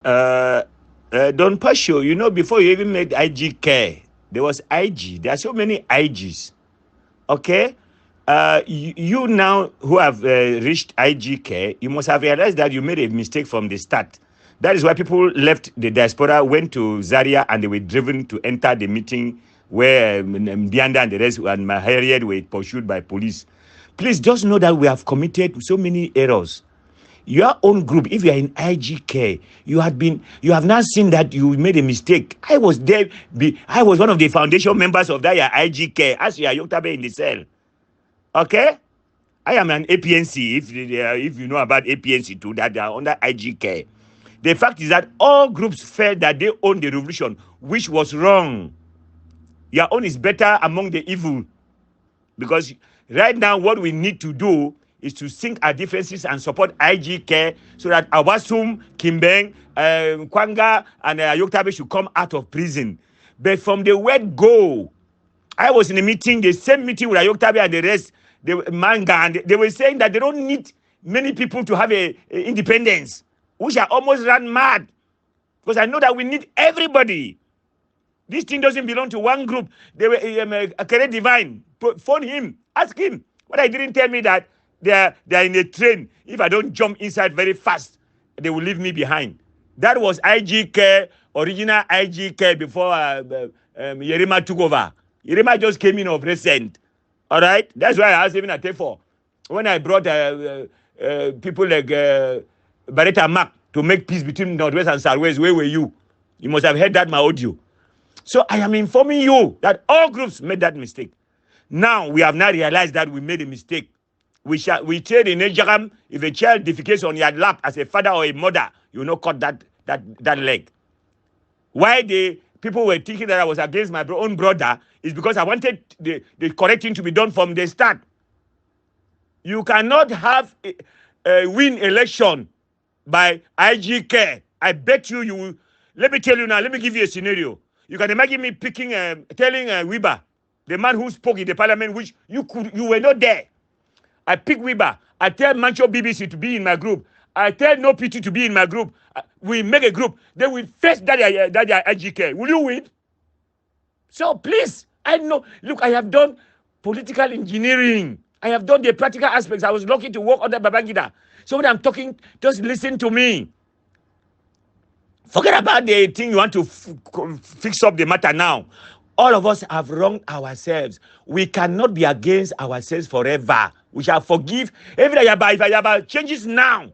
Uh, Don Pasho, before you even made IGK, there was IG. There are so many IGs. Okay? You now who have reached IGK, you must have realized that you made a mistake from the start. That is why people left the diaspora, went to Zaria, and they were driven to enter the meeting where Bianda and the rest and Mahariad were pursued by police. Please just know that we have committed so many errors. Your own group, if you are in IGK, you have now seen that you made a mistake. I was there, I was one of the foundation members of that your IGK, as you are Yoktabe in the cell. Okay? I am an APNC, if you know about APNC too, that they are under IGK. The fact is that all groups felt that they own the revolution, which was wrong. Your own is better among the evil. Because right now, what we need to do is to sink our differences and support IGK so that Awasum, Kimbeng, Kwanga, and Yoktabe should come out of prison. But from the word go, I was in a meeting, the same meeting with Ayoktabe and the rest, the manga, and they were saying that they don't need many people to have a independence, which I almost ran mad. Because I know that we need everybody. This thing doesn't belong to one group. They were a career divine. Phone him, ask him. But I didn't tell me that they're in a train. If I don't jump inside very fast, they will leave me behind. That was IGK, original IGK before Yerima took over. Yerima just came in of recent. All right? That's why I asked even at T4. When I brought people like Barretta Mac to make peace between Northwest and Southwest, where were you? You must have heard that my audio. So I am informing you that all groups made that mistake. Now we have now realized that we made a mistake. We trade in Nigeria. If a child defecates on your lap as a father or a mother, you will not cut that leg. Why the people were thinking that I was against my own brother is because I wanted the correct thing to be done from the start. You cannot have a win election by IGK. I bet you will. Let me tell you now, let me give you a scenario. You can imagine me telling Wiba, the man who spoke in the parliament, which you were not there. I pick Wiba. I tell Mancho BBC to be in my group. I tell No PT to be in my group. We make a group. Then we face that IGK. Will you win? So please, I know. Look, I have done political engineering. I have done the practical aspects. I was lucky to work under Babangida. So when I'm talking, just listen to me. Forget about the thing you want to fix up the matter now. All of us have wronged ourselves. We cannot be against ourselves forever. We shall forgive. Every Yaba changes now.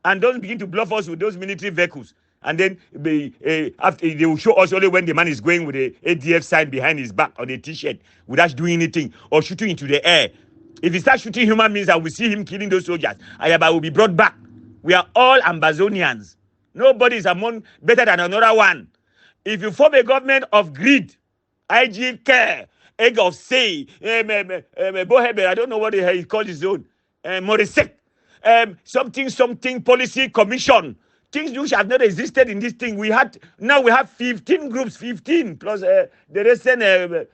And don't begin to bluff us with those military vehicles. And then after they will show us only when the man is going with the ADF sign behind his back on a t-shirt without doing anything or shooting into the air. If he starts shooting human beings and we see him killing those soldiers, Ayaba will be brought back. We are all Ambazonians. Nobody is better than another one. If you form a government of greed, IGK, egg of say, Bohebe, I don't know what he called his own, Morisek, something policy commission, things which have not existed in this thing. Now we have 15 groups, 15 plus the recent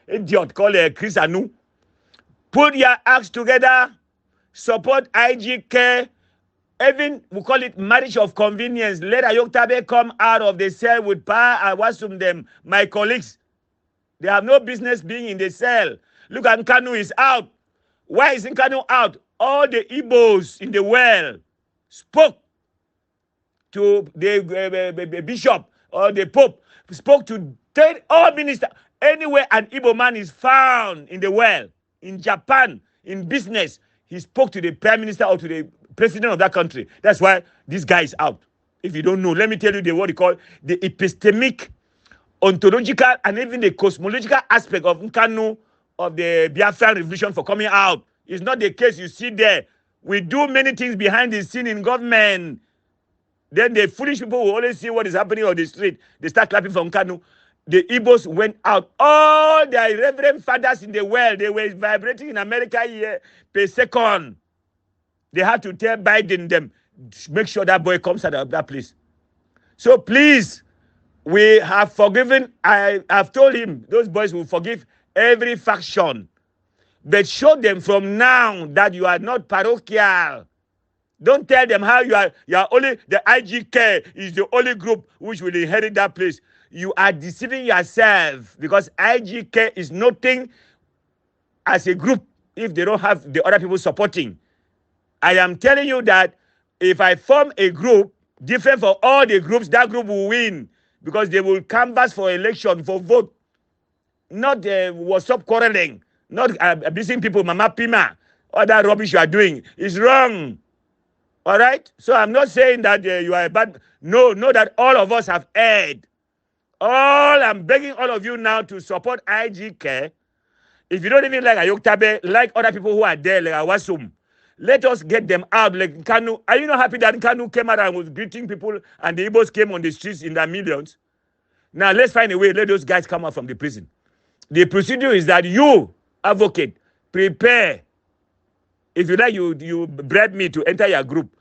idiot called Chris Anu. Put your acts together, support IGK. Even we call it marriage of convenience. Let Ayoktabe come out of the cell with power and wasum them. My colleagues, they have no business being in the cell. Look, Nkanu is out. Why is Nkanu out? All the Igbos in the world spoke to the bishop or the pope, spoke to all ministers. Anywhere an Igbo man is found in the world, in Japan, in business, he spoke to the prime minister or to the president of that country. That's why this guy is out. If you don't know, let me tell you what he called the epistemic, ontological, and even the cosmological aspect of Nkanu of the Biafran revolution for coming out. It's not the case you see there. We do many things behind the scene in government. Then the foolish people will always see what is happening on the street. They start clapping for Nkanu. The Igbos went out. All the reverend fathers in the world, they were vibrating in America here per second. They had to tell Biden them, make sure that boy comes out of that place. So please, we have forgiven. I've told him those boys will forgive every faction. But show them from now that you are not parochial. Don't tell them how you are only the IGK is the only group which will inherit that place. You are deceiving yourself because IGK is nothing as a group if they don't have the other people supporting. I am telling you that if I form a group different for all the groups, that group will win because they will canvass for election, for vote. Not what's up quarreling, not abusing people, Mama Pima, all that rubbish you are doing is wrong. All right? So I'm not saying that you are a bad. No, know that all of us have erred. I'm begging all of you now to support IGK. If you don't even like Ayoktabe, like other people who are there, like Awasum, let us get them out. Like Kanu, are you not happy that Kanu came out and was greeting people and the Igbos came on the streets in their millions? Now let's find a way. Let those guys come out from the prison. The procedure is that you, advocate, prepare. If you like, you bribe me to enter your group.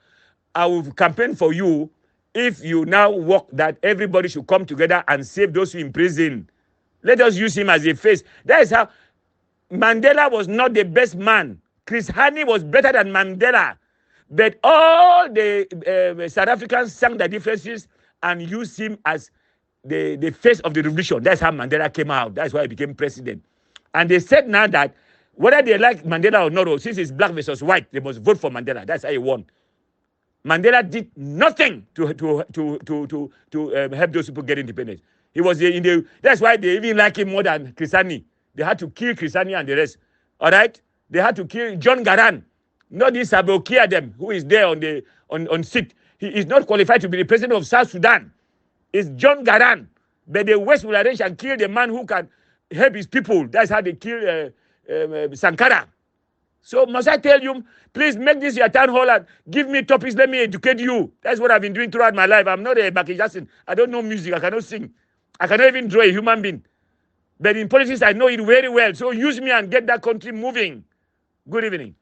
I will campaign for you if you now work that everybody should come together and save those who in prison. Let us use him as a face. That is how Mandela was not the best man. Chris Hani was better than Mandela. But all the South Africans sang the differences and used him as the face of the revolution. That's how Mandela came out. That's why he became president. And they said now that whether they like Mandela or not, since it's black versus white, they must vote for Mandela. That's how he won. Mandela did nothing to help those people get independence. He was in the. That's why they even like him more than Chrisani. They had to kill Chrisani and the rest. All right, they had to kill John Garang, not this Abokia them who is there on seat. He is not qualified to be the president of South Sudan. It's John Garang, but the West will arrange and kill the man who can help his people. That's how they kill Sankara. So must I tell you, please make this your town hall and give me topics, let me educate you. That's what I've been doing throughout my life. I'm not a Baki Jackson. I don't know music. I cannot sing. I cannot even draw a human being. But in politics, I know it very well. So use me and get that country moving. Good evening.